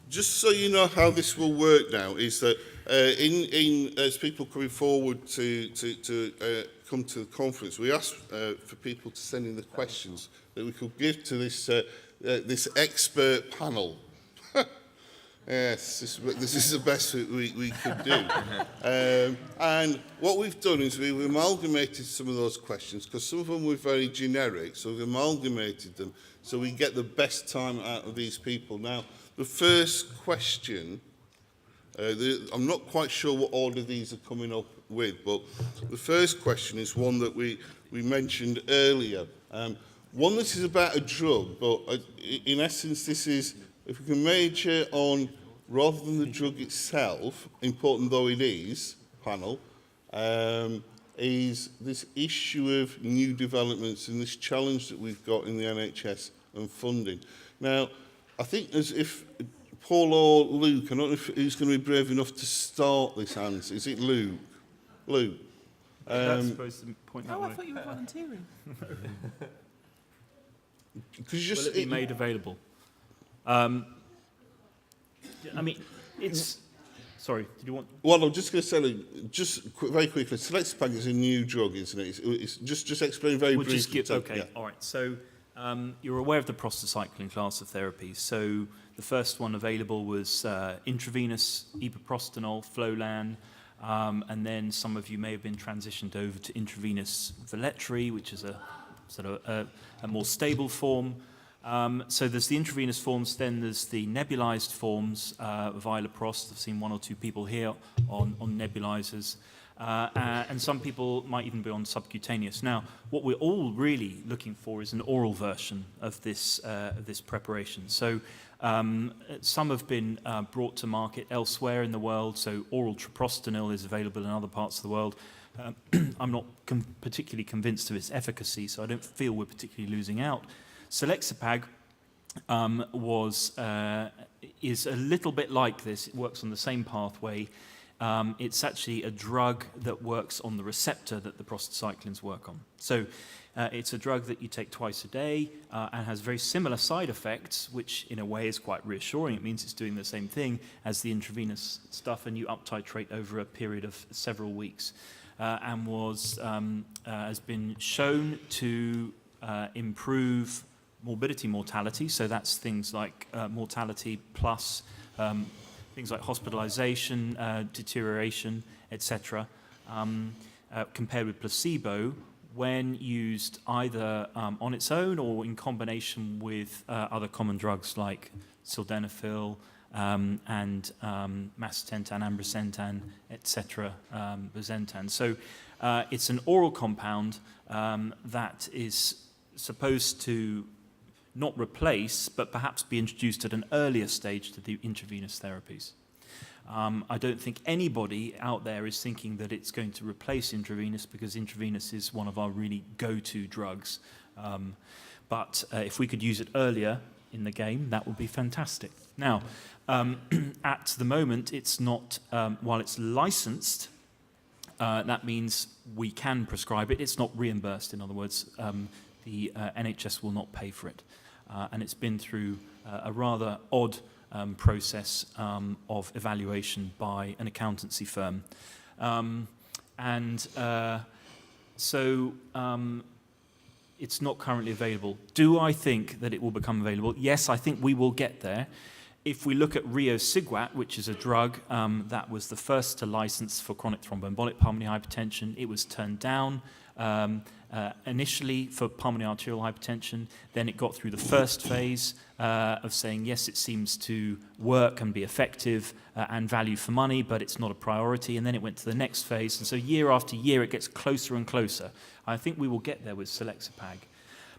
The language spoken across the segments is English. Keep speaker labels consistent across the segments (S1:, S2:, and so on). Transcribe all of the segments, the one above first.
S1: Just so you know how this will work now, is that as people coming forward to come to the conference, we asked for people to send in the questions that we could give to this expert panel. Yes, this is the best we could do. And what we've done is we've amalgamated some of those questions, because some of them were very generic, so we've amalgamated them so we get the best time out of these people. Now, the first question, I'm not quite sure what order these are coming up with, but the first question is one that we mentioned earlier. One that is about a drug, but in essence this is, if we can major on, rather than the drug itself, important though it is, panel, is this issue of new developments and this challenge that we've got in the NHS and funding. Now, I think as if Paul or Luke, I don't know if who's going to be brave enough to start this answer. Is it Luke? Luke.
S2: That's supposed to point that way.
S3: I thought you were volunteering.
S1: Could you just,
S2: Will it be made available? I mean, it's... Sorry, did you want...
S1: Well, I'm just going to say, very quickly, Selexipag is a new drug, isn't it? It's just explain very briefly.
S2: Just give, okay, yeah. All right. So you're aware of the prostacyclin class of therapies. So the first one available was intravenous epoprostenol, Flolan, and then some of you may have been transitioned over to intravenous Velletri, which is a sort of a more stable form. So there's the intravenous forms, then there's the nebulized forms of iloprost. I've seen one or two people here on nebulizers. And some people might even be on subcutaneous. Now, what we're all really looking for is an oral version of this preparation. So some have been brought to market elsewhere in the world. So oral treprostinil is available in other parts of the world. I'm not particularly convinced of its efficacy, so I don't feel we're particularly losing out. Selexipag is a little bit like this. It works on the same pathway. It's actually a drug that works on the receptor that the prostacyclins work on. So it's a drug that you take twice a day and has very similar side effects, which in a way is quite reassuring. It means it's doing the same thing as the intravenous stuff, and you uptitrate over a period of several weeks, and has been shown to improve morbidity, mortality. So that's things like mortality plus things like hospitalization, deterioration, etc., compared with placebo when used either on its own or in combination with other common drugs like sildenafil and macitentan, ambrisentan, etc., bazentan. So it's an oral compound that is supposed to not replace, but perhaps be introduced at an earlier stage to the intravenous therapies. I don't think anybody out there is thinking that it's going to replace intravenous, because intravenous is one of our really go-to drugs. But if we could use it earlier in the game, that would be fantastic. Now, at the moment, it's not, while it's licensed, that means we can prescribe it. It's not reimbursed, in other words. The NHS will not pay for it. And it's been through a rather odd process of evaluation by an accountancy firm. So it's not currently available. Do I think that it will become available? Yes, I think we will get there. If we look at riociguat, which is a drug that was the first to license for chronic thromboembolic pulmonary hypertension, it was turned down initially for pulmonary arterial hypertension. Then it got through the first phase of saying, yes, it seems to work and be effective and value for money, but it's not a priority. And then it went to the next phase. And so year after year, it gets closer and closer. I think we will get there with Selexipag.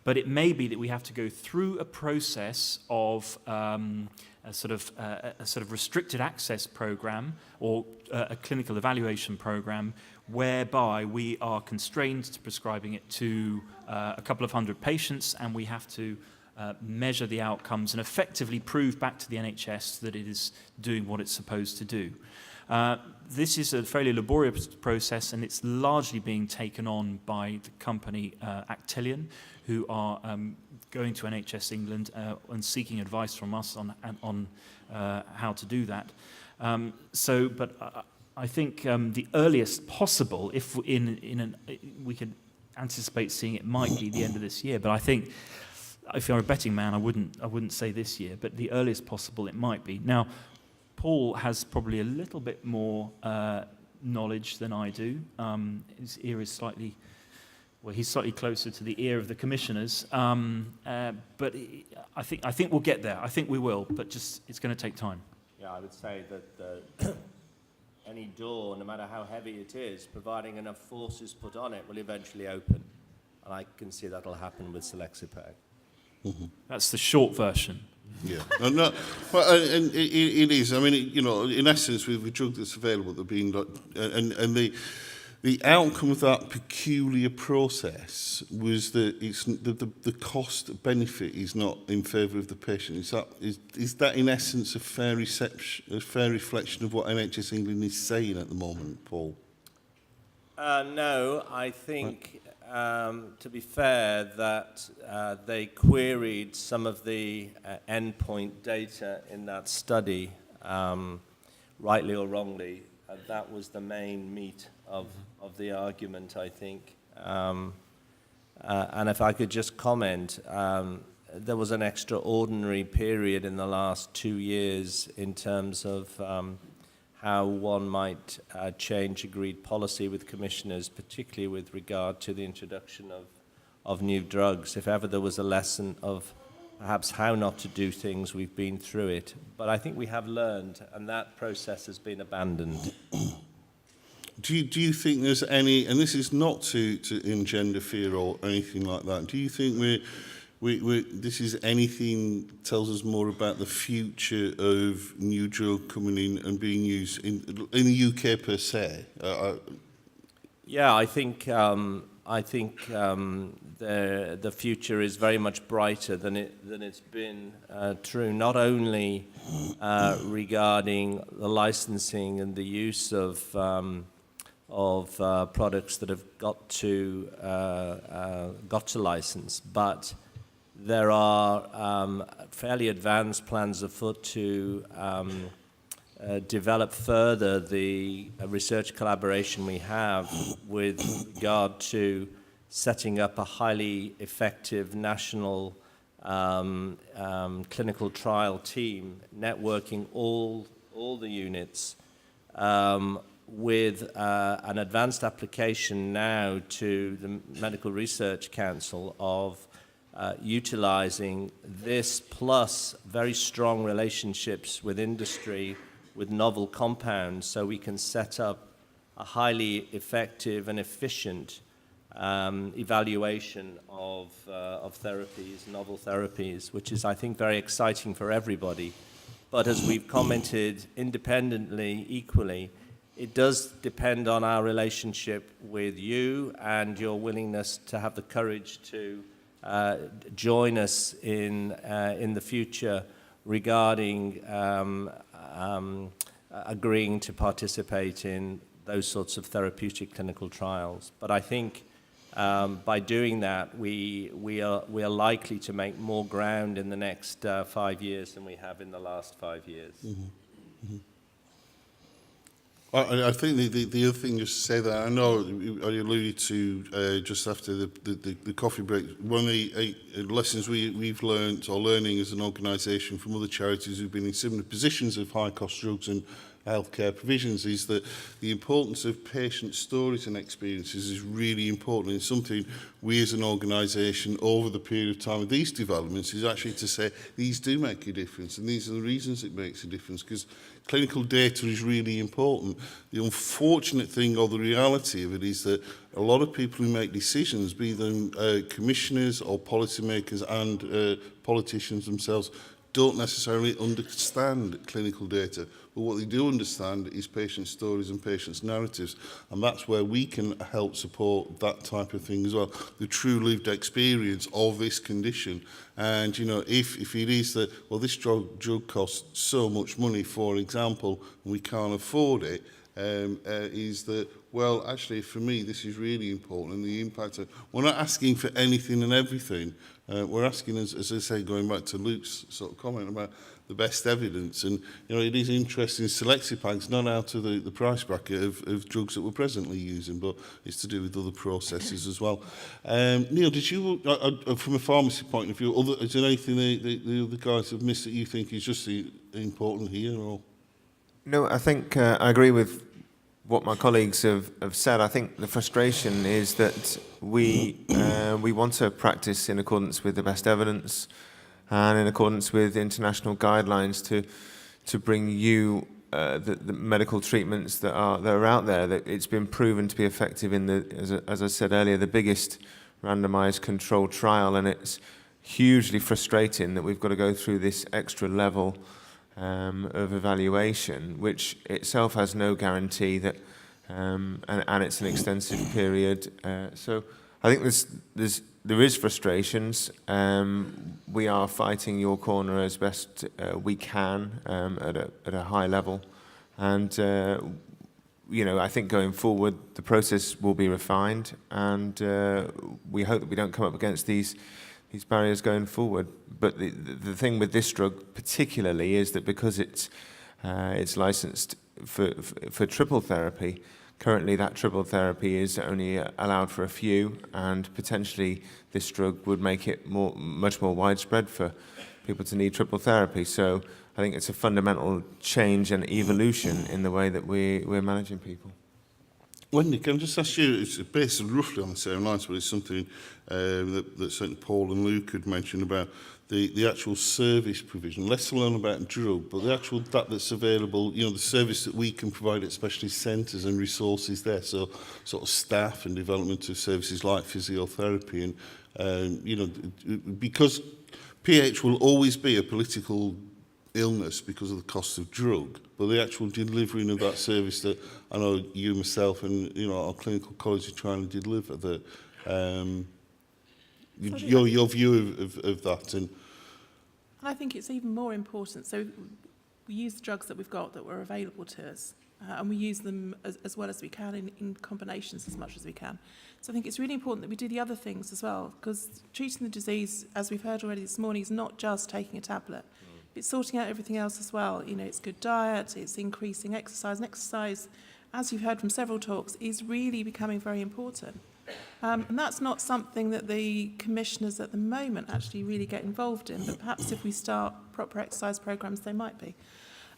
S2: But it may be that we have to go through a process of a sort of restricted access program or a clinical evaluation program, whereby we are constrained to prescribing it to a couple of hundred patients, and we have to measure the outcomes and effectively prove back to the NHS that it is doing what it's supposed to do. This is a fairly laborious process, and it's largely being taken on by the company Actelion, who are going to NHS England and seeking advice from us on how to do that. I think the earliest possible, if we could anticipate seeing it, might be the end of this year. But I think if you're a betting man, I wouldn't say this year, but the earliest possible it might be. Now, Paul has probably a little bit more knowledge than I do. His ear is he's slightly closer to the ear of the commissioners. But I think we'll get there. I think we will, but just it's going to take time.
S3: Yeah, I would say that any door, no matter how heavy it is, providing enough force is put on it, will eventually open. And I can see that'll happen with Selexipag.
S1: Mm-hmm.
S2: That's the short version.
S1: Yeah, no, well, and it is. I mean, in essence, with the drug that's available, they're being and the outcome of that peculiar process was that it's the cost benefit is not in favour of the patient. Is that in essence a fair reflection of what NHS England is saying at the moment, Paul?
S3: No, I think. To be fair, that they queried some of the endpoint data in that study, rightly or wrongly. That was the main meat of the argument, I think. And if I could just comment, there was an extraordinary period in the last 2 years in terms of how one might change agreed policy with commissioners, particularly with regard to the introduction of new drugs. If ever there was a lesson of perhaps how not to do things, we've been through it. But I think we have learned, and that process has been abandoned.
S1: Do you think there's any, and this is not to engender fear or anything like that, do you think this is anything tells us more about the future of new drug coming in and being used in the UK per se?
S3: Yeah, I think the future is very much brighter than it's been. True, not only regarding the licensing and the use of products that have got to license, but there are fairly advanced plans afoot to develop further the research collaboration we have with regard to setting up a highly effective national clinical trial team, networking all the units with an advanced application now to the Medical Research Council of utilizing this plus very strong relationships with industry, with novel compounds, so we can set up a highly effective and efficient evaluation of therapies, novel therapies, which is, I think, very exciting for everybody. But as we've commented independently, equally, it does depend on our relationship with you and your willingness to have the courage to join us in the future regarding agreeing to participate in those sorts of therapeutic clinical trials. But I think by doing that, we are likely to make more ground in the next 5 years than we have in the last 5 years. Mm-hmm. Mm-hmm.
S1: I think the other thing, just to say that, I know I alluded to just after the coffee break, one of the lessons we've learned or learning as an organisation from other charities who've been in similar positions of high-cost drugs and healthcare provisions is that the importance of patient stories and experiences is really important, and something we as an organisation over the period of time of these developments is actually to say these do make a difference, and these are the reasons it makes a difference, because clinical data is really important. The unfortunate thing, or the reality of it, is that a lot of people who make decisions, be them commissioners or policymakers and politicians themselves, don't necessarily understand clinical data, but what they do understand is patient stories and patients' narratives, and that's where we can help support that type of thing as well, the true lived experience of this condition. And, you know, if it is that, well, this drug costs so much money, for example, and we can't afford it, is that, well, actually, for me, this is really important, and the impact of, we're not asking for anything and everything. We're asking, as I say, going back to Luke's sort of comment about the best evidence, and, you know, it is interesting, Selexipag's not out of the price bracket of drugs that we're presently using, but it's to do with other processes as well. Neil, did you, from a pharmacy point of view, is there anything the other guys have missed that you think is just important here, or?
S4: No, I think I agree with what my colleagues have said. I think the frustration is that we want to practice in accordance with the best evidence and in accordance with international guidelines to bring you the medical treatments that are out there. That it's been proven to be effective in as I said earlier, the biggest randomized controlled trial, and it's hugely frustrating that we've got to go through this extra level of evaluation, which itself has no guarantee that, and it's an extensive period. So I think there is frustrations. We are fighting your corner as best we can at a high level, and you know, I think going forward the process will be refined, and we hope that we don't come up against these barriers going forward. But the thing with this drug particularly is that because it's licensed for triple therapy, currently that triple therapy is only allowed for a few, and potentially this drug would make it much more widespread for people to need triple therapy. So I think it's a fundamental change and evolution in the way that we're managing people.
S1: Wendy, can I just ask you, it's based roughly on the same lines, but it's something that certainly Paul and Luke had mentioned about the actual service provision, less alone about drug, but the actual that's available, you know, the service that we can provide at specialist centres and resources there, so sort of staff and development of services like physiotherapy, and, you know, because PH will always be a political illness because of the cost of drug, but the actual delivering of that service that I know you, myself, and, you know, our clinical colleagues are trying to deliver, that your view of that. And
S5: I think it's even more important. So we use the drugs that we've got that were available to us, and we use them as well as we can in combinations as much as we can. So I think it's really important that we do the other things as well, because treating the disease, as we've heard already this morning, is not just taking a tablet. It's sorting out everything else as well. You know, it's good diet, it's increasing exercise, and exercise, as you've heard from several talks, is really becoming very important. And that's not something that the commissioners at the moment actually really get involved in, but perhaps if we start proper exercise programs, they might be.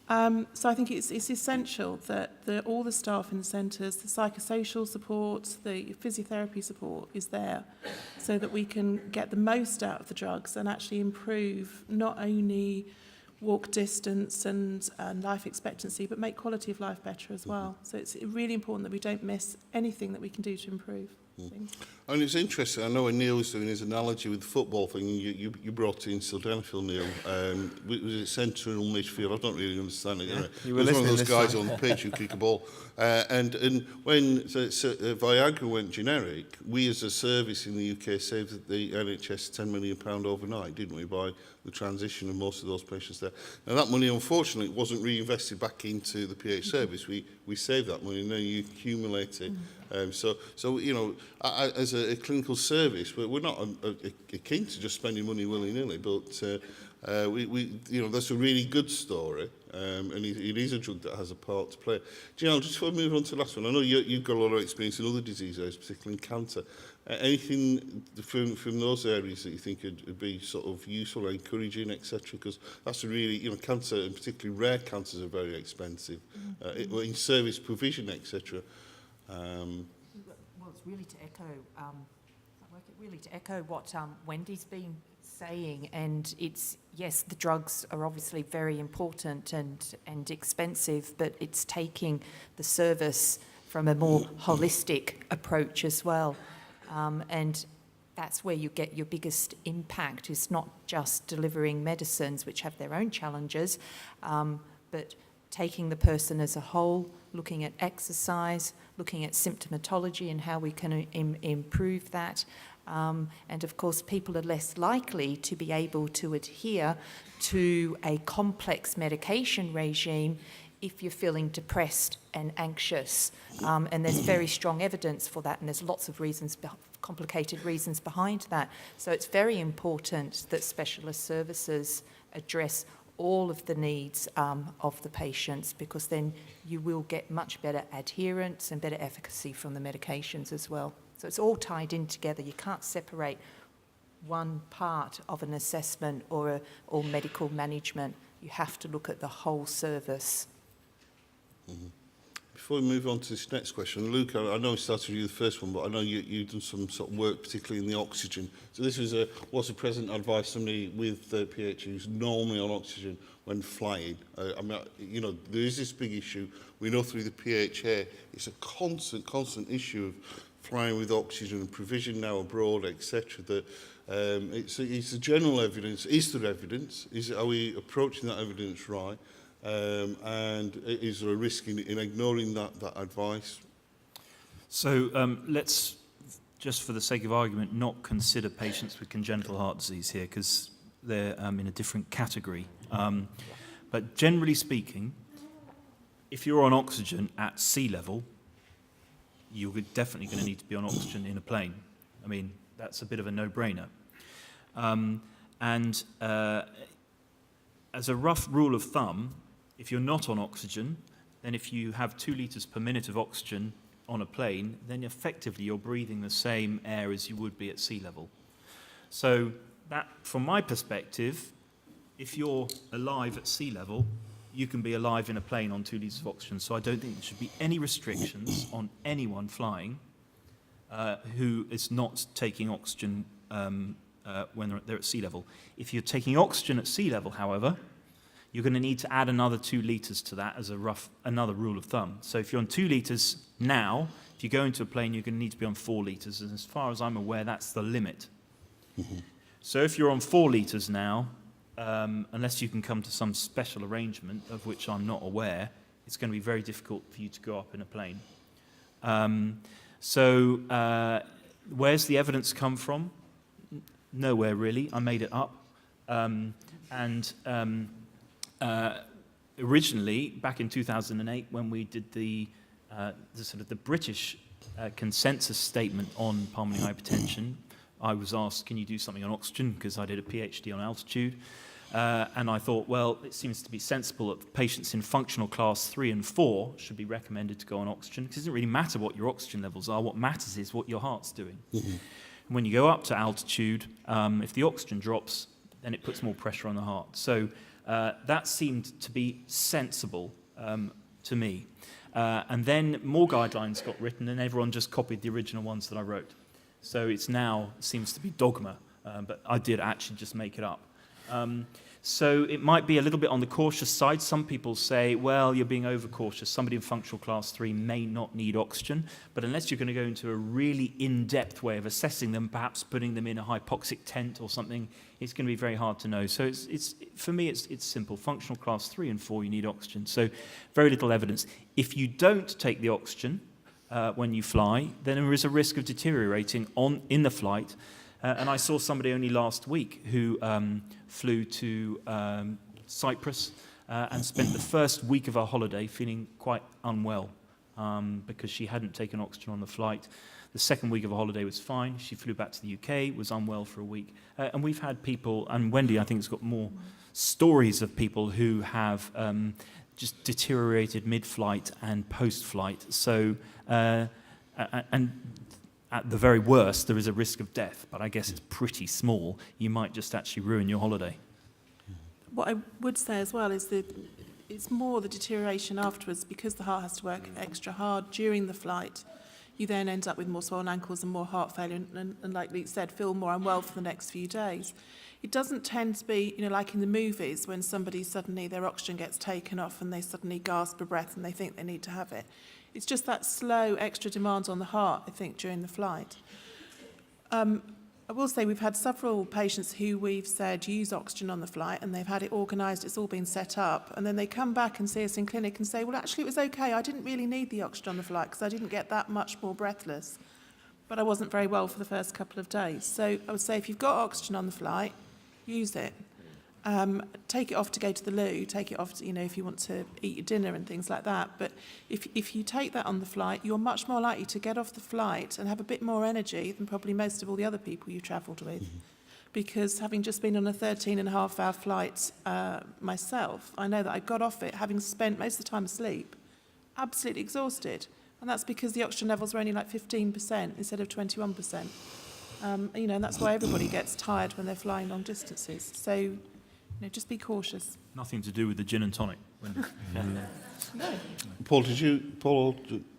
S5: So I think it's essential that all the staff in the centres, the psychosocial support, the physiotherapy support is there, so that we can get the most out of the drugs and actually improve not only walk distance and life expectancy, but make quality of life better as well. So it's really important that we don't miss anything that we can do to improve things.
S1: And it's interesting, I know when Neil was doing his analogy with the football thing, you brought in Sildenafil, Neil. Was it central midfield? I don't really understand it.
S4: Yeah,
S1: You were one of those guys on the pitch who kick a ball. And when Viagra went generic, we as a service in the UK saved the NHS £10 million overnight, didn't we, by the transition of most of those patients there. Now that money, unfortunately, wasn't reinvested back into the PH service. We saved that money and then you accumulate it. So you know, as a clinical service, we're not keen to just spending money willy-nilly, but we you know, that's a really good story, and it is a drug that has a part to play. Gianna, just before we move on to the last one, I know you've got a lot of experience in other disease areas, particularly in cancer. Anything from those areas that you think would be sort of useful or encouraging, etc.? Because that's a really, you know, cancer, and particularly rare cancers, are very expensive. In service provision, etc.
S6: Well, it's really to echo what Wendy's been saying, and it's, yes, the drugs are obviously very important and expensive, but it's taking the service from a more holistic approach as well. And that's where you get your biggest impact. It's not just delivering medicines, which have their own challenges, but taking the person as a whole, looking at exercise, looking at symptomatology and how we can improve that. And of course, people are less likely to be able to adhere to a complex medication regime if you're feeling depressed and anxious. And there's very strong evidence for that, and there's lots of reasons, complicated reasons behind that. So it's very important that specialist services address all of the needs of the patients, because then you will get much better adherence and better efficacy from the medications as well. So it's all tied in together. You can't separate one part of an assessment or medical management. You have to look at the whole service.
S1: Mm-hmm. Before we move on to this next question, Luke, I know I started with you the first one, but I know you've done some sort of work, particularly in the oxygen. So this was what's the present advice somebody with PHA who's normally on oxygen when flying? I mean, you know, there is this big issue. We know through the PHA, it's a constant issue of flying with oxygen and provision now abroad, etc. That it's the general evidence. Is there evidence? Are we approaching that evidence right? And is there a risk in ignoring that advice?
S2: So let's, just for the sake of argument, not consider patients with congenital heart disease here, because they're in a different category. But generally speaking, if you're on oxygen at sea level, you're definitely going to need to be on oxygen in a plane. I mean, that's a bit of a no-brainer. As a rough rule of thumb, if you're not on oxygen, then if you have 2 litres per minute of oxygen on a plane, then effectively you're breathing the same air as you would be at sea level. So that, from my perspective, if you're alive at sea level, you can be alive in a plane on 2 litres of oxygen. So I don't think there should be any restrictions on anyone flying who is not taking oxygen when they're at sea level. If you're taking oxygen at sea level, however, you're going to need to add another 2 litres to that as another rule of thumb. So if you're on 2 litres now, if you go into a plane, you're going to need to be on 4 litres. And as far as I'm aware, that's the limit. Mm-hmm. So if you're on 4 litres now, unless you can come to some special arrangement of which I'm not aware, it's going to be very difficult for you to go up in a plane. Where's the evidence come from? Nowhere really. I made it up. Originally, back in 2008, when we did the British consensus statement on pulmonary hypertension, I was asked, can you do something on oxygen? Because I did a PhD on altitude. And I thought, well, it seems to be sensible that patients in functional class 3 and 4 should be recommended to go on oxygen, because it doesn't really matter what your oxygen levels are. What matters is what your heart's doing. Mm-hmm. And when you go up to altitude, if the oxygen drops, then it puts more pressure on the heart. So that seemed to be sensible to me. And then more guidelines got written, and everyone just copied the original ones that I wrote. So it's now seems to be dogma, but I did actually just make it up. So it might be a little bit on the cautious side. Some people say, well, you're being overcautious. Somebody in functional class 3 may not need oxygen, but unless you're going to go into a really in-depth way of assessing them, perhaps putting them in a hypoxic tent or something, it's going to be very hard to know. So for me, it's simple. Functional class 3 and 4, you need oxygen. So very little evidence. If you don't take the oxygen when you fly, then there is a risk of deteriorating in the flight. And I saw somebody only last week who flew to Cyprus and spent the first week of her holiday feeling quite unwell because she hadn't taken oxygen on the flight. The second week of her holiday was fine. She flew back to the UK, was unwell for a week. And we've had people, and Wendy, I think, has got more stories of people who have just deteriorated mid-flight and post-flight. So, and at the very worst, there is a risk of death, but I guess it's pretty small. You might just actually ruin your holiday.
S5: What I would say as well is that it's more the deterioration afterwards, because the heart has to work extra hard during the flight. You then end up with more swollen ankles and more heart failure, and like Luke said, feel more unwell for the next few days. It doesn't tend to be, like in the movies, when somebody suddenly, their oxygen gets taken off and they suddenly gasp for breath and they think they need to have it. It's just that slow extra demand on the heart, I think, during the flight. I will say we've had several patients who we've said use oxygen on the flight, and they've had it organised, it's all been set up, and then they come back and see us in clinic and say, well, actually it was okay, I didn't really need the oxygen on the flight because I didn't get that much more breathless, but I wasn't very well for the first couple of days. So I would say if you've got oxygen on the flight, use it. Take it off to go to the loo, take it off to, if you want to eat your dinner and things like that. But if you take that on the flight, you're much more likely to get off the flight and have a bit more energy than probably most of all the other people you travelled with. Mm-hmm. Because having just been on a 13.5-hour flight myself, I know that I got off it having spent most of the time asleep, absolutely exhausted. And that's because the oxygen levels were only like 15% instead of 21%. And that's why everybody gets tired when they're flying long distances. So, just be cautious.
S2: Nothing to do with the gin and tonic.
S5: No.
S1: Paul,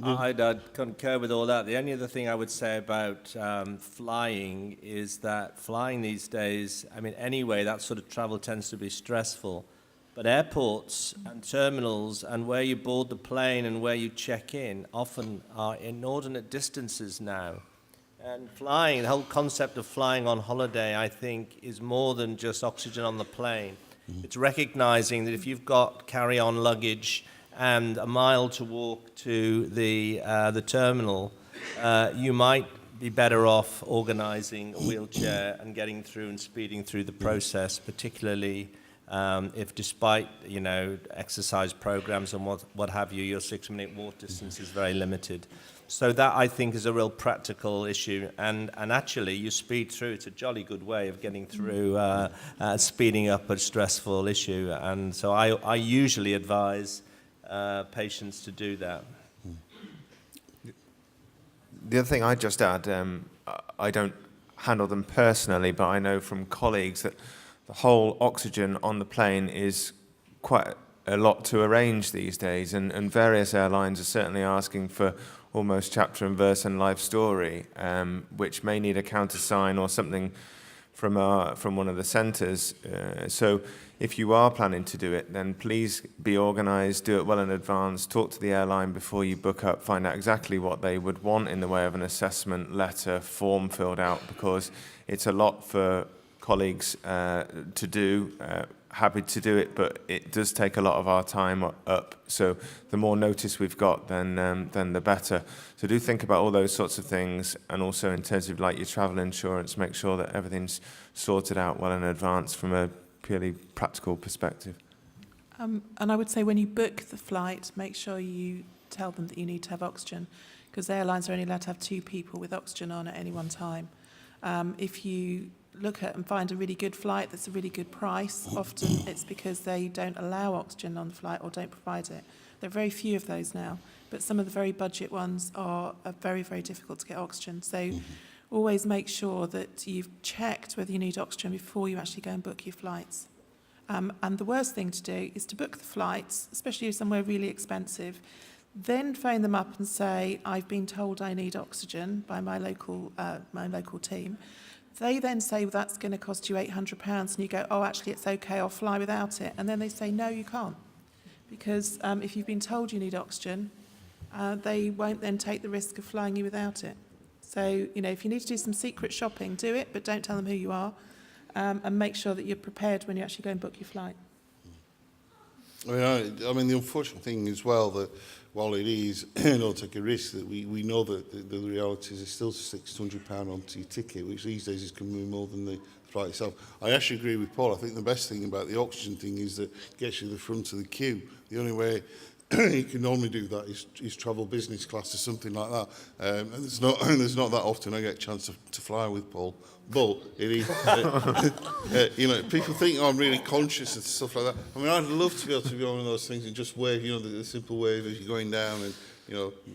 S3: I'd concur with all that. The only other thing I would say about flying is that flying these days, anyway, that sort of travel tends to be stressful. But airports and terminals and where you board the plane and where you check in often are inordinate distances now. And flying, the whole concept of flying on holiday, I think, is more than just oxygen on the plane. Mm-hmm. It's recognizing that if you've got carry-on luggage and a mile to walk to the terminal, you might be better off organizing a wheelchair and getting through and speeding through the process, particularly if despite, exercise programs and what have you, your 6-minute walk distance is very limited. So that, I think, is a real practical issue. And actually, you speed through. It's a jolly good way of getting through, speeding up a stressful issue. And so I usually advise patients to do that.
S4: The other thing I'd just add, I don't handle them personally, but I know from colleagues that the whole oxygen on the plane is quite a lot to arrange these days, and various airlines are certainly asking for almost chapter and verse and life story, which may need a countersign or something from one of the centres. So if you are planning to do it, then please be organised, do it well in advance, talk to the airline before you book up, find out exactly what they would want in the way of an assessment letter form filled out, because it's a lot for colleagues to do. Happy to do it, but it does take a lot of our time up. So the more notice we've got, then the better. So do think about all those sorts of things, and also in terms of like your travel insurance, make sure that everything's sorted out well in advance from a purely practical perspective.
S5: And I would say when you book the flight, make sure you tell them that you need to have oxygen, because airlines are only allowed to have 2 people with oxygen on at any one time. If you look at and find a really good flight that's a really good price, often it's because they don't allow oxygen on the flight or don't provide it. There are very few of those now, but some of the very budget ones are very, very difficult to get oxygen. So always make sure that you've checked whether you need oxygen before you actually go and book your flights. And the worst thing to do is to book the flights, especially somewhere really expensive, then phone them up and say, I've been told I need oxygen by my local team. They then say, well, that's going to cost you £800, and you go, oh, actually, it's okay, I'll fly without it. And then they say, no, you can't. Because if you've been told you need oxygen, they won't then take the risk of flying you without it. So, if you need to do some secret shopping, do it, but don't tell them who you are, and make sure that you're prepared when you actually go and book your flight.
S1: I mean, the unfortunate thing as well, that while it is, take a risk, that we know that the reality is it's still £600 onto your ticket, which these days is going to be more than the flight itself. I actually agree with Paul. I think the best thing about the oxygen thing is that it gets you to the front of the queue. The only way you can normally do that is travel business class or something like that. And there's not that often I get a chance to fly with Paul. But it is, people think I'm really conscious and stuff like that. I mean, I'd love to be able to be on one of those things and just wave, the simple wave as you're going down, and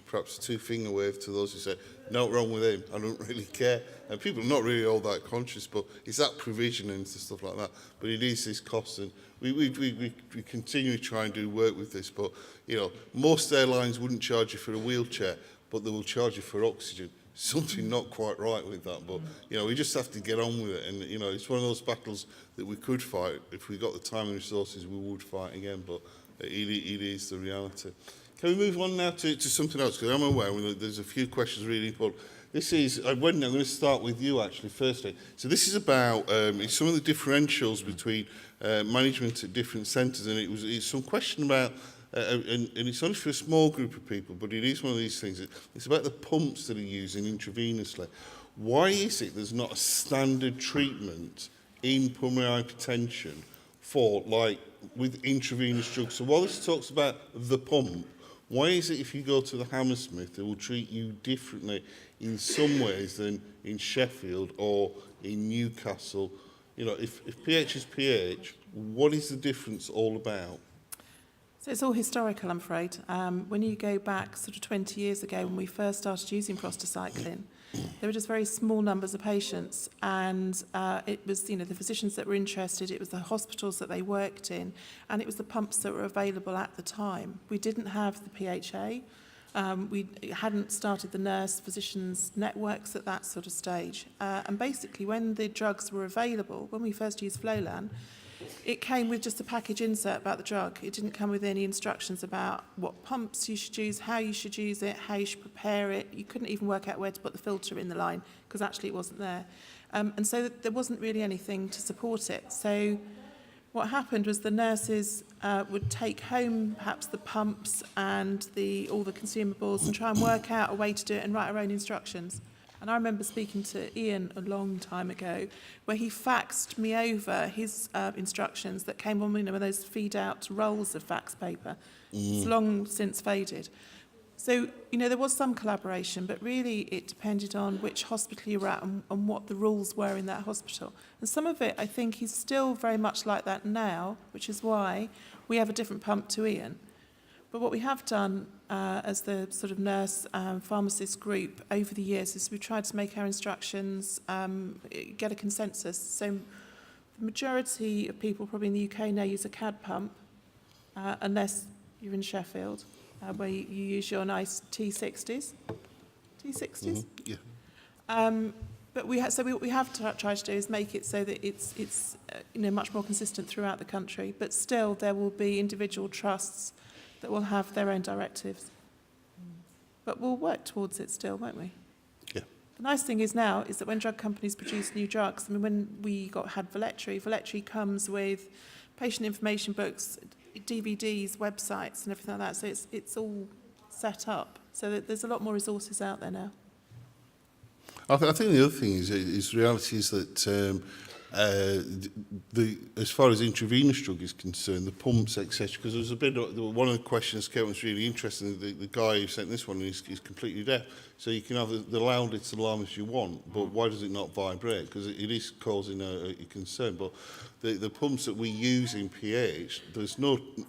S1: perhaps a 2-finger wave to those who say, no, wrong with him, I don't really care. And people are not really all that conscious, but it's that provision and stuff like that. But it is this cost, and we continue to try and do work with this. But most airlines wouldn't charge you for a wheelchair, but they will charge you for oxygen. Something not quite right with that, but we just have to get on with it. And it's one of those battles that we could fight if we got the time and resources. We would fight again, but it is the reality. Can we move on now to something else? Because I'm aware there's a few questions really important. this is, Wendy, I'm going to start with you actually firstly. So this is about it's some of the differentials between management at different centres, and it's some question about, and it's only for a small group of people, but it is one of these things. It's about the pumps that are used intravenously. Why is it there's not a standard treatment in pulmonary hypertension for, like, with intravenous drugs? So while this talks about the pump, why is it if you go to the Hammersmith, they will treat you differently in some ways than in Sheffield or in Newcastle? You know, if pH is pH, what is the difference all about?
S5: So it's all historical, I'm afraid. When you go back sort of 20 years ago when we first started using prostacyclin, there were just very small numbers of patients, and it was, you know, the physicians that were interested, it was the hospitals that they worked in, and it was the pumps that were available at the time. We didn't have the PHA. We hadn't started the nurse physicians networks at that sort of stage. And basically, when the drugs were available, when we first used Flolan, it came with just a package insert about the drug. It didn't come with any instructions about what pumps you should use, how you should use it, how you should prepare it. You couldn't even work out where to put the filter in the line because actually it wasn't there. And so there wasn't really anything to support it. So what happened was the nurses would take home perhaps the pumps and all the consumables and try and work out a way to do it and write our own instructions. And I remember speaking to Ian a long time ago where he faxed me over his instructions that came on, you know, with those feed-out rolls of fax paper. It's long since faded. So, you know, there was some collaboration, but really it depended on which hospital you were at and what the rules were in that hospital. And some of it, I think, is still very much like that now, which is why we have a different pump to Ian. But what we have done as the sort of nurse pharmacist group over the years is we've tried to make our instructions get a consensus. So the majority of people probably in the UK now use a CAD pump, unless you're in Sheffield, where you use your nice T60s. T60s?
S1: Yeah.
S5: But what we have tried to do is make it so that it's you know, much more consistent throughout the country. But still, there will be individual trusts that will have their own directives. But we'll work towards it still, won't we?
S1: Yeah.
S5: The nice thing is now is that when drug companies produce new drugs, I mean, when we had Velletri comes with patient information books, DVDs, websites and everything like that. So it's all set up. So that there's a lot more resources out there now.
S1: I think the other thing is reality is that as far as intravenous drug is concerned, the pumps, etc. Because there was a bit one of the questions Kate was really interesting. The guy who sent this one is completely deaf, so you can have the loudest alarm as you want, but why does it not vibrate? Because it is causing a concern. But the pumps that we use in PH,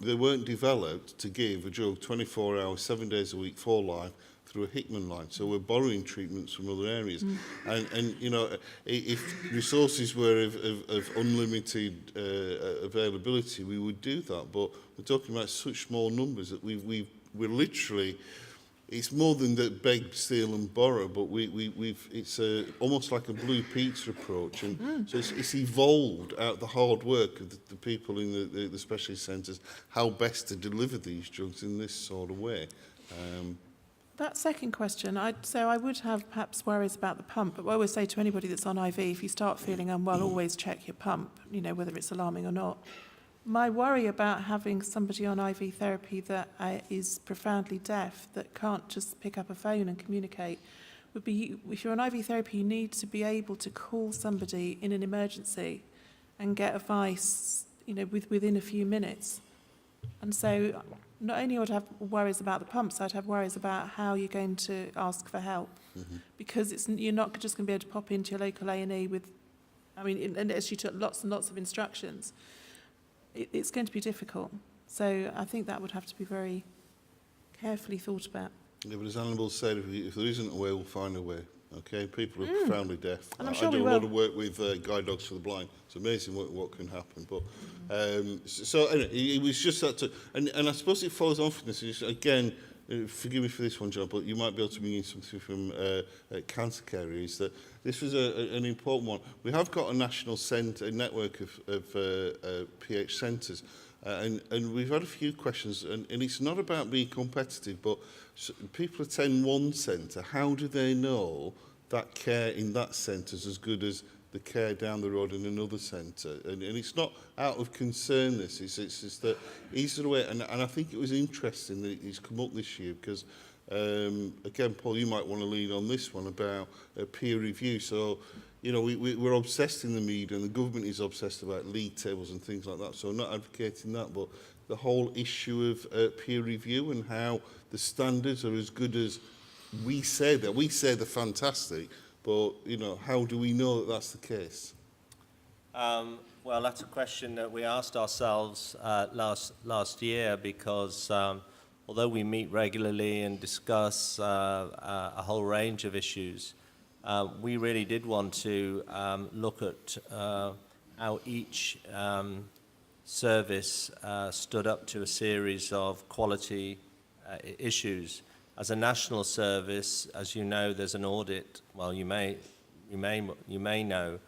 S1: they weren't developed to give a drug 24 hours, 7 days a week for life through a Hickman line. So we're borrowing treatments from other areas. And you know, if resources were of unlimited availability, we would do that. But we're talking about such small numbers that we're literally, it's more than that beg, steal and borrow, but it's almost like a blue pizza approach. And so it's evolved out of the hard work of the people in the specialist centres, how best to deliver these drugs in this sort of way.
S5: That second question, I would have perhaps worries about the pump, but I always say to anybody that's on IV, if you start feeling unwell, always check your pump, you know, whether it's alarming or not. My worry about having somebody on IV therapy that is profoundly deaf, that can't just pick up a phone and communicate, would be, if you're on IV therapy, you need to be able to call somebody in an emergency and get advice, you know, within a few minutes. And so not only would I have worries about the pumps, I'd have worries about how you're going to ask for help. Because you're not just going to be able to pop into your local A&E with, I mean, unless you took lots and lots of instructions. It's going to be difficult. So I think that would have to be very carefully thought about.
S1: Yeah, but as Annabelle said, if there isn't a way, we'll find a way. Okay, people are profoundly deaf.
S5: And I'm sure
S1: I do
S5: we
S1: a lot
S5: will.
S1: of work with Guide Dogs for the Blind. It's amazing what can happen. But so anyway, it was just that. And I suppose it follows on from this. Again, forgive me for this one, John, but you might be able to bring in something from cancer care areas. That this was an important one. We have got a national centre, a network of PH centres. And we've had a few questions, and it's not about being competitive, but people attend one centre. How do they know that care in that centre is as good as the care down the road in another centre. And it's not out of concern, this. It's just that he's the way, and I think it was interesting that he's come up this year because, again, Paul, you might want to lean on this one about peer review. So, you know, we're obsessed in the media, and the government is obsessed about league tables and things like that. So I'm not advocating that, but the whole issue of peer review and how the standards are as good as we say that. We say they're fantastic, but, you know, how do we know that that's the case?
S3: Well, that's a question that we asked ourselves last year because although we meet regularly and discuss a whole range of issues, we really did want to look at how each service stood up to a series of quality issues. As a national service, as you know, there's an audit. Well, you may know,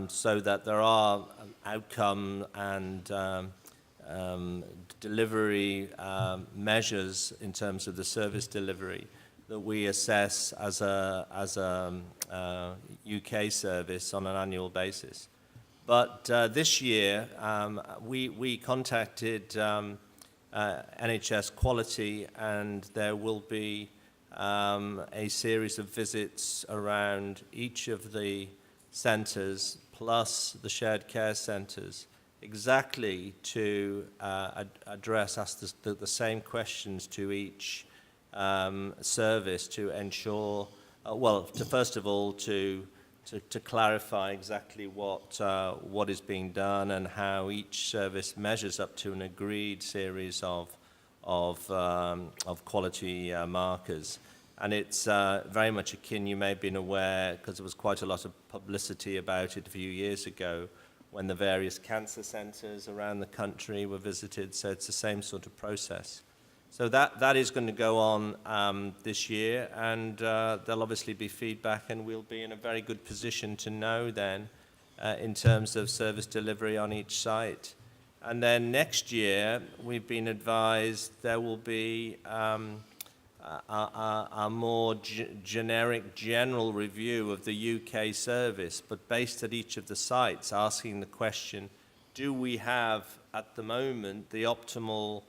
S3: so that there are outcome and delivery measures in terms of the service delivery that we assess as a UK service on an annual basis. But this year, we contacted NHS Quality, and there will be a series of visits around each of the centres plus the shared care centres, exactly to ask the same questions to each service to ensure, first of all, to clarify exactly what is being done and how each service measures up to an agreed series of quality markers. And it's very much akin, you may have been aware, because there was quite a lot of publicity about it a few years ago, when the various cancer centres around the country were visited. So it's the same sort of process. So that is going to go on this year, and there'll obviously be feedback, and we'll be in a very good position to know then in terms of service delivery on each site. And then next year, we've been advised there will be a more generic, general review of the UK service, but based at each of the sites, asking the question, do we have at the moment the optimal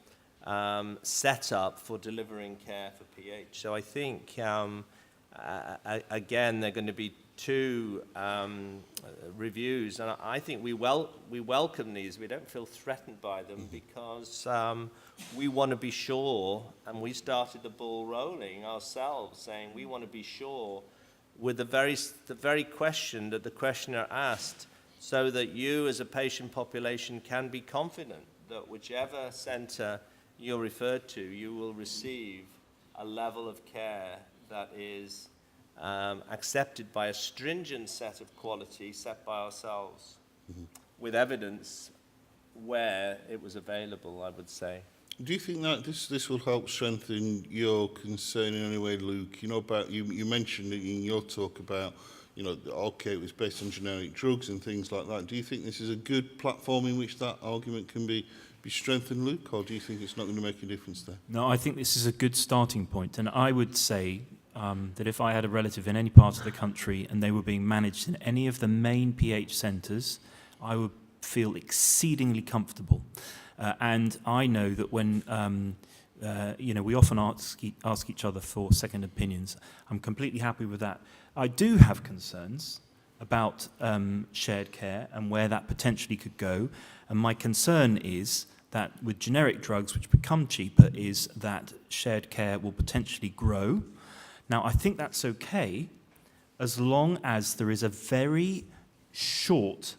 S3: setup for delivering care for PH? So I think, again, there are going to be two reviews, and I think we welcome these. We don't feel threatened by them because we want to be sure, and we started the ball rolling ourselves, saying we want to be sure with the very question that the questioner asked, so that you as a patient population can be confident that whichever centre you're referred to, you will receive a level of care that is accepted by a stringent set of quality set by ourselves, with evidence where it was available, I would say.
S1: Do you think that this will help strengthen your concern in any way, Luke? You know, about you mentioned in your talk about, you know, okay, it was based on generic drugs and things like that. Do you think this is a good platform in which that argument can be strengthened, Luke, or do you think it's not going to make a difference there?
S2: No, I think this is a good starting point, and I would say that if I had a relative in any part of the country and they were being managed in any of the main PH centres, I would feel exceedingly comfortable. And I know that when, you know, we often ask each other for second opinions, I'm completely happy with that. I do have concerns about shared care and where that potentially could go. And my concern is that with generic drugs, which become cheaper, is that shared care will potentially grow. Now, I think that's okay as long as there is a very short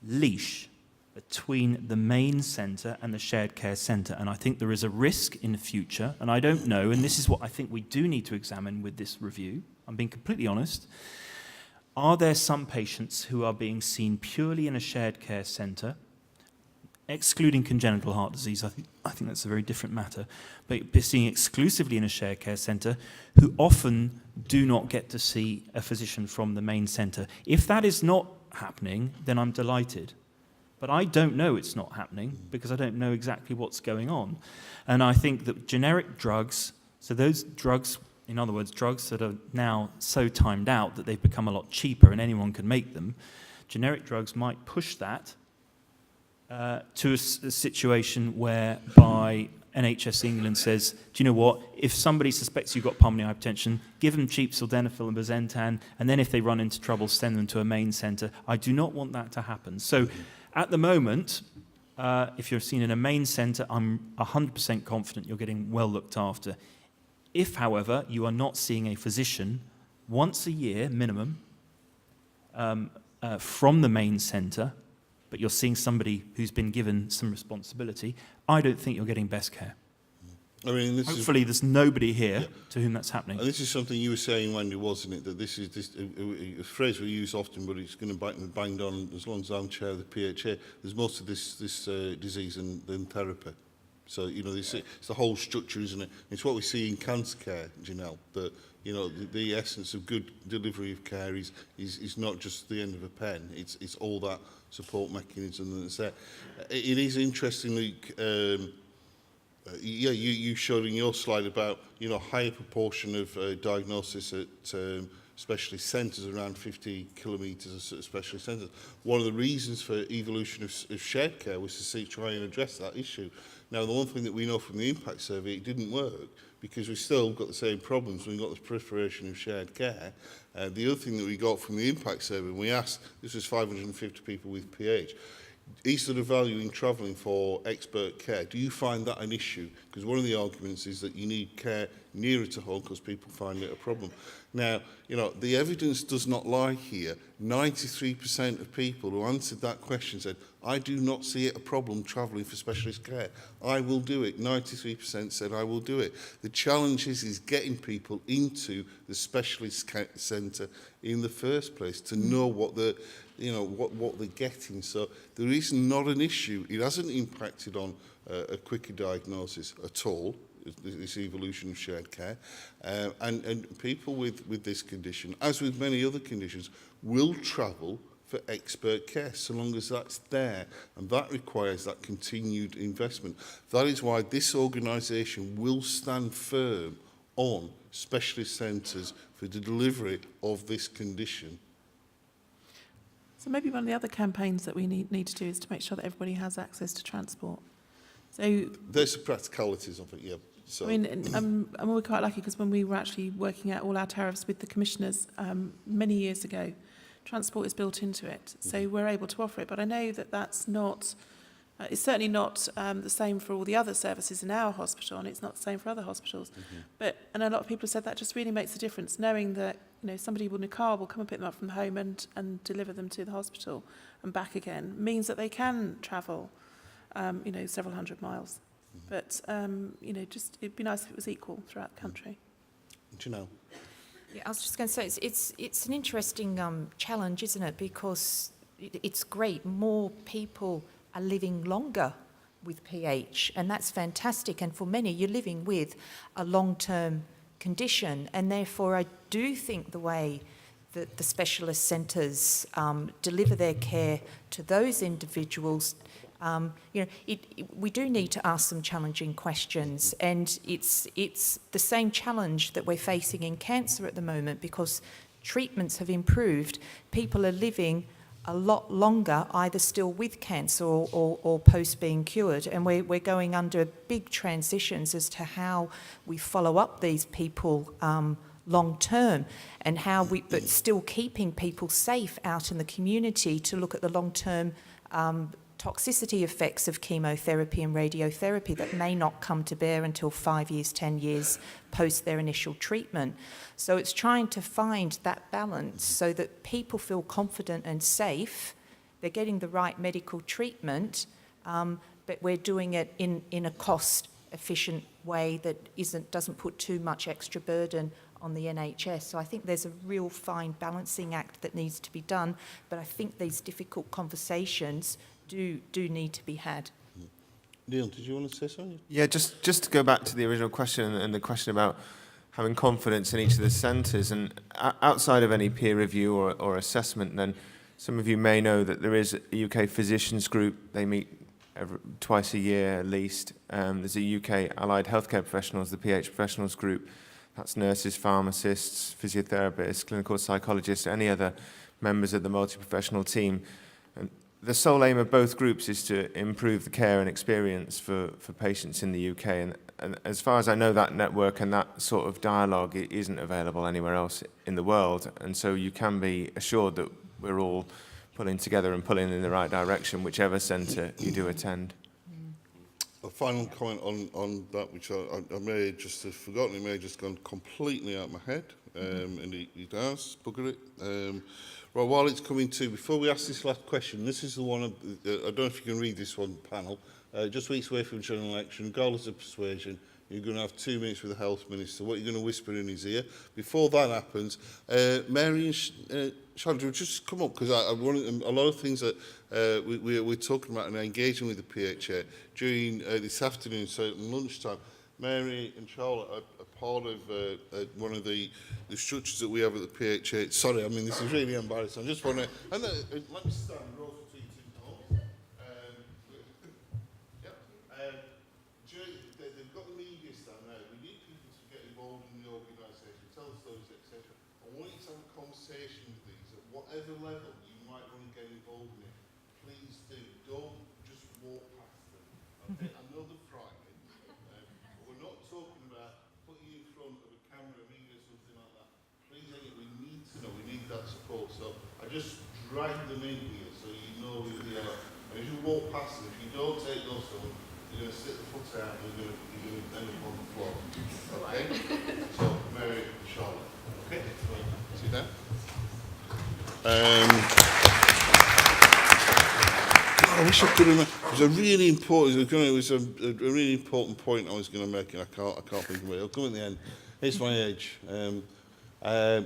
S2: leash between the main centre and the shared care centre. And I think there is a risk in the future, and I don't know, and this is what I think we do need to examine with this review. I'm being completely honest. Are there some patients who are being seen purely in a shared care centre, excluding congenital heart disease? I think that's a very different matter. But seeing exclusively in a shared care centre, who often do not get to see a physician from the main centre. If that is not happening, then I'm delighted. But I don't know it's not happening because I don't know exactly what's going on. And I think that generic drugs, so those drugs in other words, drugs that are now so timed out that they've become a lot cheaper and anyone can make them, generic drugs might push that to a situation whereby NHS England says, do you know what, if somebody suspects you've got pulmonary hypertension, give them cheap sildenafil and Bazentan, and then if they run into trouble, send them to a main centre. I do not want that to happen. So at the moment, if you're seen in a main centre, I'm 100% confident you're getting well looked after. If, however, you are not seeing a physician once a year minimum from the main centre, but you're seeing somebody who's been given some responsibility, I don't think you're getting best care.
S1: I mean,
S2: Hopefully there's nobody here to whom that's happening.
S1: And this is something you were saying, Wendy, wasn't it? That this is a phrase we use often, but it's going to be banged on as long as I'm chair of the PHA. There's most of this disease than therapy. So, you know, it's the whole structure, isn't it? It's what we see in cancer care, Janelle, that, you know, the essence of good delivery of care is not just the end of a pen. It's all that support mechanism that's there. It is interestingly, yeah, you showed in your slide about, you know, higher proportion of diagnosis at specialist centres, around 50 kilometres of specialist centres. One of the reasons for evolution of shared care was to try and address that issue. Now, the one thing that we know from the impact survey, it didn't work because we've still got the same problems. We've got the proliferation of shared care. The other thing that we got from the impact survey, we asked, this was 550 people with PH, is there a value in travelling for expert care? Do you find that an issue? Because one of the arguments is that you need care nearer to home because people find it a problem. Now, you know, the evidence does not lie here. 93% of people who answered that question said, I do not see it a problem travelling for specialist care. I will do it. 93% said I will do it. The challenge is getting people into the specialist centre in the first place to know what the, you know, what they're getting. So there is not an issue. It hasn't impacted on a quicker diagnosis at all, this evolution of shared care. And people with this condition, as with many other conditions, will travel for expert care, so long as that's there. And that requires that continued investment. That is why this organisation will stand firm on specialist centres for the delivery of this condition.
S5: So maybe one of the other campaigns that we need to do is to make sure that everybody has access to transport. So
S1: there's the practicalities of it, yeah. So.
S5: I mean, and we're quite lucky because when we were actually working out all our tariffs with the commissioners many years ago, transport is built into it, so we're able to offer it. But I know that that's not, it's certainly not the same for all the other services in our hospital, and it's not the same for other hospitals. And a lot of people have said that just really makes a difference, knowing that, you know, somebody in a car will come and pick them up from home and deliver them to the hospital and back again, means that they can travel, you know, several hundred miles. But, you know, just it'd be nice if it was equal throughout the country.
S1: Janelle.
S6: Yeah, I was just going to say, it's an interesting challenge, isn't it? Because it's great. More people are living longer with PH, and that's fantastic. And for many, you're living with a long-term condition. And therefore, I do think the way that the specialist centres deliver their care to those individuals, you know, we do need to ask some challenging questions, and it's the same challenge that we're facing in cancer at the moment, because treatments have improved. People are living a lot longer, either still with cancer or post being cured, and we're going under big transitions as to how we follow up these people long term, and how but still keeping people safe out in the community to look at the long term toxicity effects of chemotherapy and radiotherapy that may not come to bear until 5 years, 10 years post their initial treatment. So it's trying to find that balance so that people feel confident and safe, they're getting the right medical treatment, but we're doing it in a cost-efficient way that doesn't put too much extra burden on the NHS. So I think there's a real fine balancing act that needs to be done, but I think these difficult conversations do need to be had.
S1: Neil, did you want to say something?
S4: Yeah, just to go back to the original question and the question about having confidence in each of the centres, and outside of any peer review or assessment, then some of you may know that there is a UK physicians group. They meet twice a year at least. There's a UK allied healthcare professionals, the PH professionals group. That's nurses, pharmacists, physiotherapists, clinical psychologists, any other members of the multi-professional team. And the sole aim of both groups is to improve the care and experience for patients in the UK. And as far as I know, that network and that sort of dialogue isn't available anywhere else in the world. And so you can be assured that we're all pulling together and pulling in the right direction, whichever centre you do attend.
S1: A final comment on that, which I may just have forgotten, it may have just gone completely out of my head, and it has, bugger it. Right, while it's coming to, before we ask this last question, this is the one, I don't know if you can read this one, panel, just weeks away from the general election, regardless of persuasion, you're going to have 2 minutes with the Health Minister. What are you going to whisper in his ear? Before that happens, Mary and Chandra, just come up, because I want a lot of things that we're talking about and engaging with the PHA during this afternoon, so at lunchtime. Mary and Charlotte are part of one of the structures that we have at the PHA. Sorry, I mean, this is really embarrassing. I just want to... let me stand row between two columns. They've got the media stand now. We need people to get involved in the organisation, tell stories, etc. I want you to have a conversation with these at whatever level you might want to get involved in it. Please do. Don't just walk past them. Okay? I know they're frightening. But we're not talking about putting you in front of a camera, media, something like that. Please, we need to know. We need that support. So I just drag them in here so you know who they are. And as you walk past them, if you don't take those on, you're going to sit the foot out and you're going to end up on the floor. Okay? So, Mary and Charlotte. Okay? Sit down. I wish I could remember. It was a really important point I was going to make, and I can't think of it. It'll come at the end. It's my age.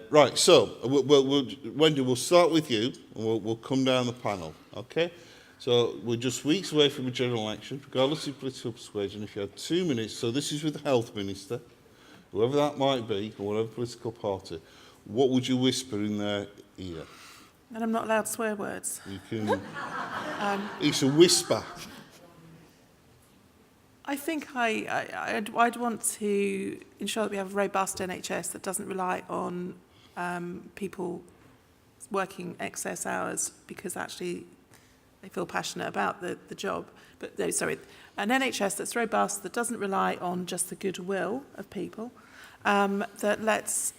S1: Right, so, Wendy, we'll start with you, and we'll come down the panel, okay? So, we're just weeks away from a general election, regardless of political persuasion. If you had 2 minutes, so this is with the Health Minister, whoever that might be, or whatever political party, what would you whisper in their ear?
S5: And I'm not allowed swear words.
S1: You can... it's a whisper.
S5: I think I'd want to ensure that we have a robust NHS that doesn't rely on people working excess hours because actually they feel passionate about the job. But no, sorry, an NHS that's robust, that doesn't rely on just the goodwill of people, that lets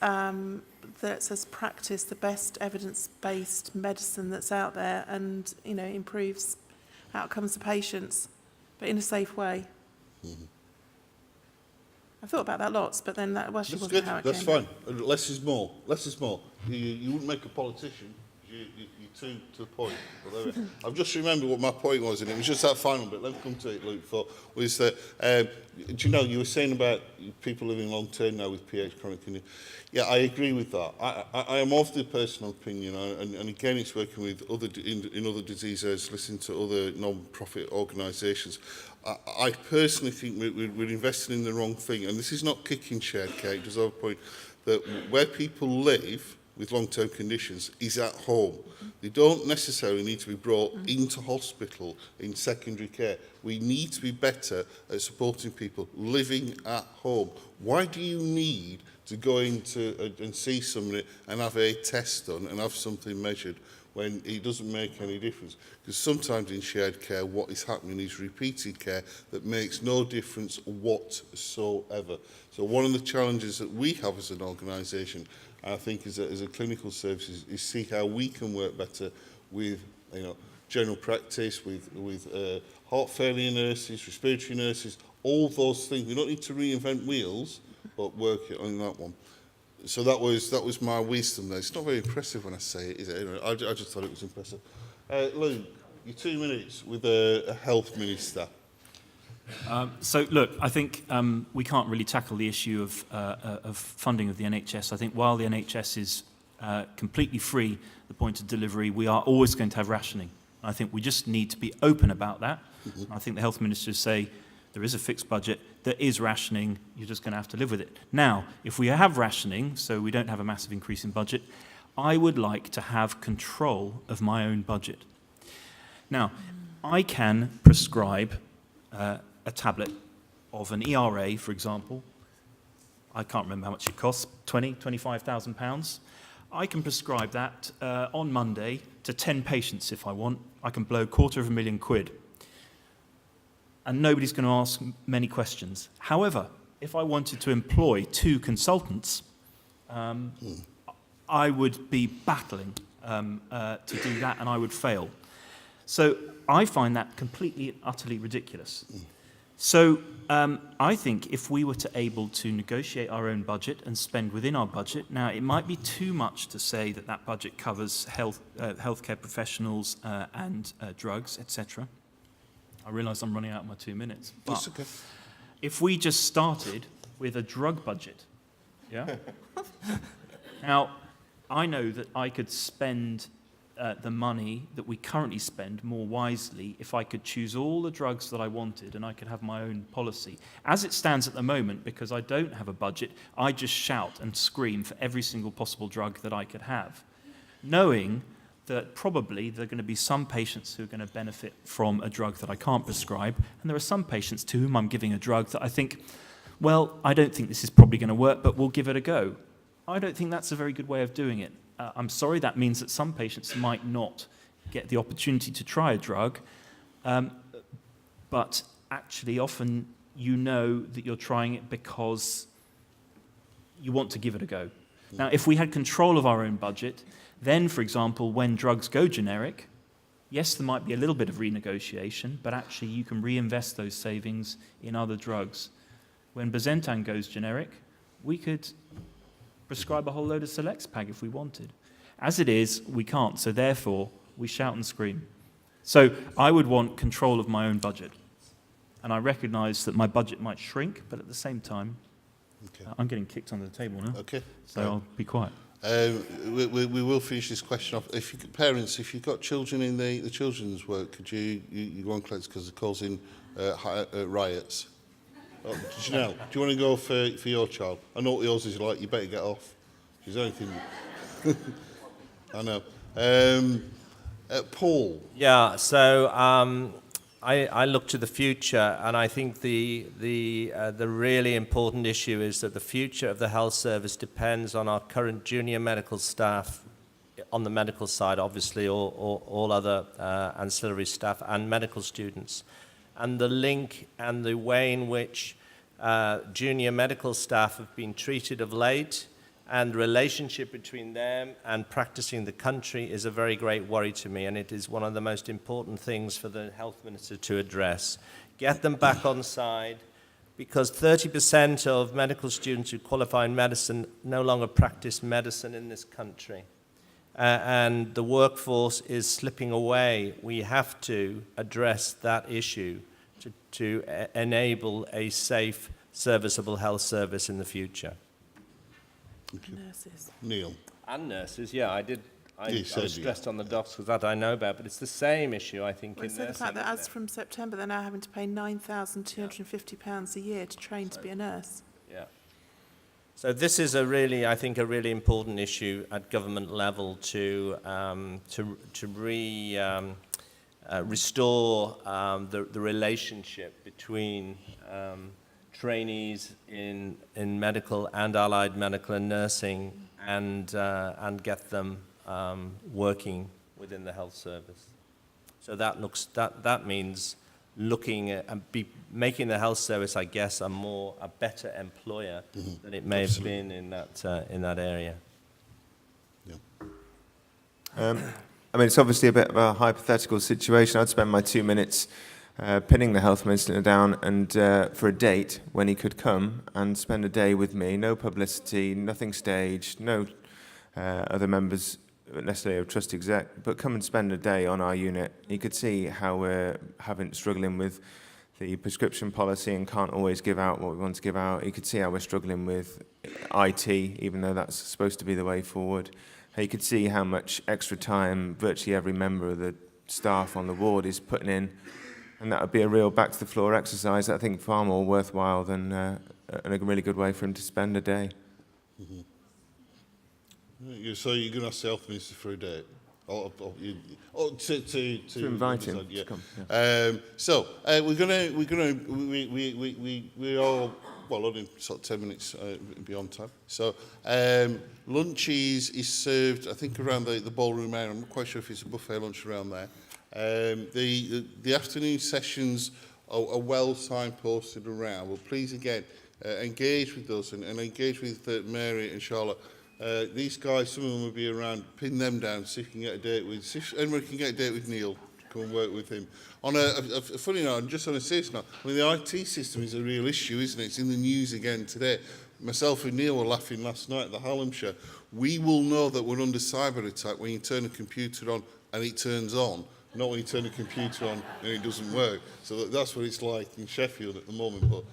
S5: us practice the best evidence-based medicine that's out there and, you know, improves outcomes for patients, but in a safe way. Mm-hmm. I've thought about that lots, but then that actually wasn't how it came.
S1: That's fine. Less is more. Less is more. You wouldn't make a politician. You're too to the point. I've just remembered what my point was, and it was just that final bit. Let me come to it, Luke. Was that, do you know, you were saying about people living long term now with PH chronic condition. Yeah, I agree with that. I am of the personal opinion, and again, it's working with in other disease areas, listening to other non-profit organisations. I personally think we're investing in the wrong thing, and this is not kicking shared cake. There's a point that where people live with long-term conditions is at home. They don't necessarily need to be brought into hospital in secondary care. We need to be better at supporting people living at home. Why do you need to go into and see somebody and have a test done and have something measured when it doesn't make any difference? Because sometimes in shared care, what is happening is repeated care that makes no difference whatsoever. So one of the challenges that we have as an organisation, I think as a clinical service, is see how we can work better with, you know, general practice, with heart failure nurses, respiratory nurses, all those things. We don't need to reinvent wheels, but work it on that one. So that was my wisdom there. It's not very impressive when I say it, is it? Anyway, I just thought it was impressive. Luke, your 2 minutes with a health minister.
S2: So, look, I think we can't really tackle the issue of funding of the NHS. I think while the NHS is completely free, the point of delivery, we are always going to have rationing. I think we just need to be open about that. Mm-hmm. I think the health ministers say there is a fixed budget, there is rationing, you're just going to have to live with it. Now, if we have rationing, so we don't have a massive increase in budget, I would like to have control of my own budget. Now, I can prescribe a tablet of an ERA, for example. I can't remember how much it costs, £25,000. I can prescribe that on Monday to 10 patients if I want. I can blow £250,000. And nobody's going to ask many questions. However, if I wanted to employ 2 consultants, I would be battling to do that, and I would fail. So I find that completely and utterly ridiculous. So I think if we were to able to negotiate our own budget and spend within our budget, now it might be too much to say that that budget covers healthcare professionals and drugs, etc. I realise I'm running out of my 2 minutes. But
S1: That's okay.
S2: if we just started with a drug budget, yeah? Now, I know that I could spend the money that we currently spend more wisely if I could choose all the drugs that I wanted and I could have my own policy. As it stands at the moment, because I don't have a budget, I just shout and scream for every single possible drug that I could have, knowing that probably there are going to be some patients who are going to benefit from a drug that I can't prescribe, and there are some patients to whom I'm giving a drug that I think, well, I don't think this is probably going to work, but we'll give it a go. I don't think that's a very good way of doing it. I'm sorry, that means that some patients might not get the opportunity to try a drug, but actually often you know that you're trying it because you want to give it a go. Now, if we had control of our own budget, then, for example, when drugs go generic, yes, there might be a little bit of renegotiation, but actually you can reinvest those savings in other drugs. When Bazentan goes generic, we could prescribe a whole load of Selexpag if we wanted. As it is, we can't, so therefore, we shout and scream. So I would want control of my own budget. And I recognise that my budget might shrink, but at the same time,
S1: Okay.
S2: I'm getting kicked under the table now,
S1: Okay.
S2: so I'll be quiet.
S1: We will finish this question off. Parents, if you've got children in the children's work, could you go on, because it calls in riots? Oh, Janelle, do you want to go for your child? I know what yours is like. You better get off. Is there anything? I know. Paul.
S3: Yeah, so I look to the future, and I think the really important issue is that the future of the health service depends on our current junior medical staff on the medical side, obviously, or all other ancillary staff and medical students. And the link and the way in which junior medical staff have been treated of late and the relationship between them and practicing the country is a very great worry to me, and it is one of the most important things for the health minister to address. Get them back on side, because 30% of medical students who qualify in medicine no longer practice medicine in this country. And the workforce is slipping away. We have to address that issue to enable a safe, serviceable health service in the future.
S5: Nurses.
S1: Neil.
S3: And nurses, yeah, I
S1: Yes,
S3: was stressed on the docs because that I know about, but it's the same issue, I think,
S5: Well,
S3: in
S5: so the
S3: nursing.
S5: fact that
S3: isn't
S5: as
S3: it?
S5: from September, they're now having to pay £9,250 a year to train to be a nurse.
S3: Yeah. So this is I think, a really important issue at government level to restore the relationship between trainees in medical and allied medical and nursing, and get them working within the health service. So that means looking at and making the health service, I guess, a better employer than it may have been in that area.
S1: Yeah.
S4: I mean, it's obviously a bit of a hypothetical situation. I'd spend my 2 minutes pinning the health minister down and for a date when he could come and spend a day with me. No publicity, nothing staged, no other members necessarily of trust exec, but come and spend a day on our unit. He could see how we're struggling with the prescription policy and can't always give out what we want to give out. He could see how we're struggling with IT, even though that's supposed to be the way forward. He could see how much extra time virtually every member of the staff on the ward is putting in, and that would be a real back-to-the-floor exercise, I think, far more worthwhile than a really good way for him to spend a day.
S1: Mm-hmm. So you're going to ask the health minister for a date? To
S4: invite him
S1: yeah.
S4: to come. Yeah.
S1: So we're all well, only sort of 10 minutes beyond time. So lunch is served, I think, around the ballroom area. I'm not quite sure if it's a buffet lunch around there. The afternoon sessions are well signposted around. Well, please, again, engage with us and engage with Mary and Charlotte. These guys, some of them will be around, pin them down, see if you can get a date with, see if anyone can get a date with Neil, come and work with him. On a funny note, and just on a serious note, I mean, the IT system is a real issue, isn't it? It's in the news again today. Myself and Neil were laughing last night at the Hallamshire. We will know that we're under cyber attack when you turn a computer on and it turns on, not when you turn a computer on and it doesn't work. So that's what it's like in Sheffield at the moment. But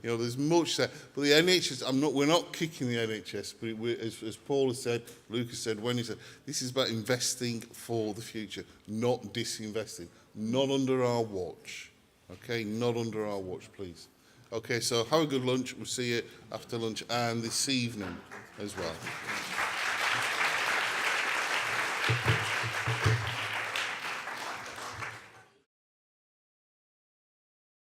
S1: you know, there's much there. But the NHS, we're not kicking the NHS, but as Paul has said, Lucas said, when he said, this is about investing for the future, not disinvesting. Not under our watch. Okay, not under our watch, please. Okay, so have a good lunch. We'll see you after lunch and this evening as well.